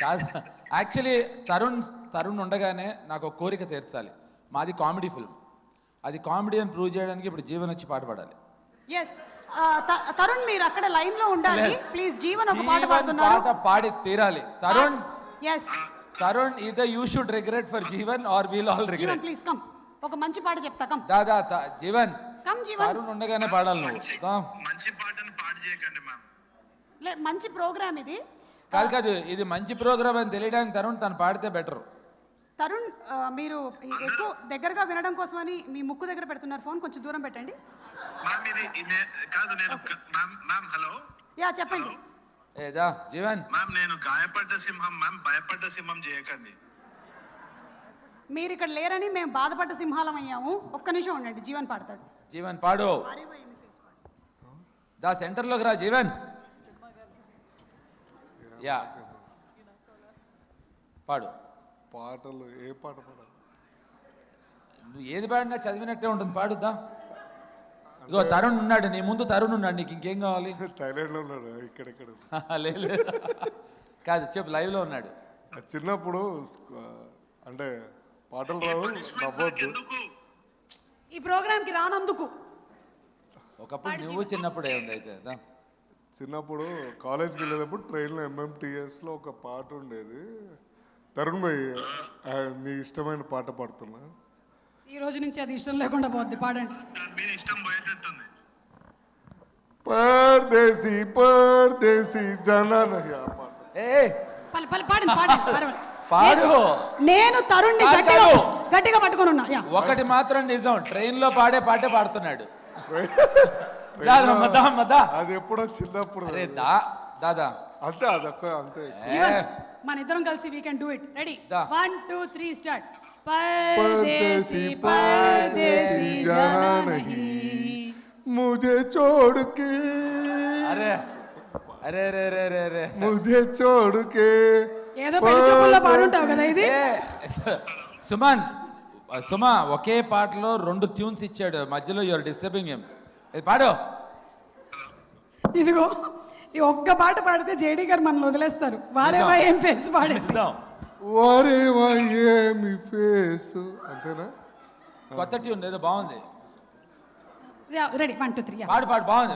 కాదు, యాక్చువల్లీ తరుణ్ ఉండగానే నాకు ఒక కోరిక తీర్చాలి. మాది కామెడీ ఫిల్మ్, అది కామెడీ అని ప్రూవ్ చేయడానికి ఇప్పుడు జీవన్ వచ్చి పాట పాడాలి. ఎస్ తరుణ్ మీరు అక్కడ లైన్ లో ఉండాలి ప్లీజ్. జీవన్ ఒక పాట పాడుతున్నారు, పాట పాడి తీరాలి. Tarun yes Tarun either you should regret for Jeevan or we'll all regret. Jeevan please come, ఒక మంచి పాట చెప్తా కమ్. దాదా జీవన్ కమ్ జీవన్. తరుణ్ ఉండగానే పాడాలి నువ్వు. మంచి పాటను పాడు చేయకండి మ్యామ్. మంచి ప్రోగ్రామ్ ఇది. కాదు, ఇది మంచి ప్రోగ్రామ్ అని తెలియడానికి తరుణ్ తను పాడితే బెటర్. తరుణ్ మీరు ఎక్కువ దగ్గరగా వినడం కోసమని మీ ముక్కు దగ్గర పెడుతున్నారు ఫోన్, కొంచెం దూరం పెట్టండి. మ్యామ్ ఇది కాదు, నేను మ్యామ్ హలో. యా చెప్పండి. ఏదా జీవన్ మ్యామ్ నేను గాయపడ్డ సింహం మ్యామ్, భయపడ్డ సింహం చేయకండి. మీరు ఇక్కడ లేరని మేము బాధపడ్డ సింహాలం అయ్యాము. ఒక్క నిమిషం ఉండండి, జీవన్ పాడతాడు. జీవన్ పాడు. దా సెంటర్లోకి రా జీవన్. యా పాడు. పాటలు ఏ పాట పాడాలి? నువ్వు ఏది పాడినా చదివినట్టే ఉంటుంది, పాడుద్దా. ఇగో తరుణ్ ఉన్నాడు నీ ముందు, తరుణ్ ఉన్నాడు, నీకు ఇంకేం కావాలి? థైలాండ్లో ఉన్నాడు, ఇక్కడెక్కడ లేదు కాదు, చెప్పు, లైవ్లో ఉన్నాడు. చిన్నప్పుడు అంటే పాటలు రావు, నవ్వద్దు. ఈ ప్రోగ్రామ్కి రానందుకు. ఒకప్పుడు నువ్వు చిన్నప్పుడే ఉంది అయితే. చిన్నప్పుడు కాలేజ్కి వెళ్ళేటప్పుడు ట్రైన్లో ఎంఎంటీఎస్లో ఒక పాట ఉండేది. తరుణ్ భాయ్ మీ ఇష్టమైన పాట పాడుతున్నా. ఈ రోజు నుంచి అది ఇష్టం లేకుండా పోద్ది, పాడండి. మీరు ఇష్టం పోయేటట్టుంది. పర్దేశీ పర్దేశీ జనా నహీ ఆ పాట. పాడు. నేను తరుణ్ గట్టిగా పట్టుకొని ఉన్నా. ఒకటి మాత్రం నిజం, ట్రైన్ లో పాడే పాటే పాడుతున్నాడు. అది ఎప్పుడో చిన్నప్పుడు దాదా అంతే, అదొక్క అంతే. మన ఇద్దరం కలిసి we can do it. Ready, 1 2 3 start. परदेसी परदेसी जाना नहीं मुझे छोड़ के, अरे अरे अरे अरे अरे अरे मुझे छोड़ के. ఏదో పెళ్లిచూపుల్లో పాడుంటావు కదా ఇది. సుమా ఒకే పాటలో 2 ట్యూన్స్ ఇచ్చాడు, మధ్యలో యూఆర్ డిస్టర్బింగ్ హిమ్. పాడు. ఇదిగో ఈ ఒక్క పాట పాడితే జేడీ గారు మనల్ని వదిలేస్తారు. వారే ఏం ఫేస్ పాడేస్తాం. వారేవా ఏమి ఫేసు, అంతేనా? కొత్త ట్యూన్ ఏదో బాగుంది. రెడీ 1 2 3 పాడు బాగుంది.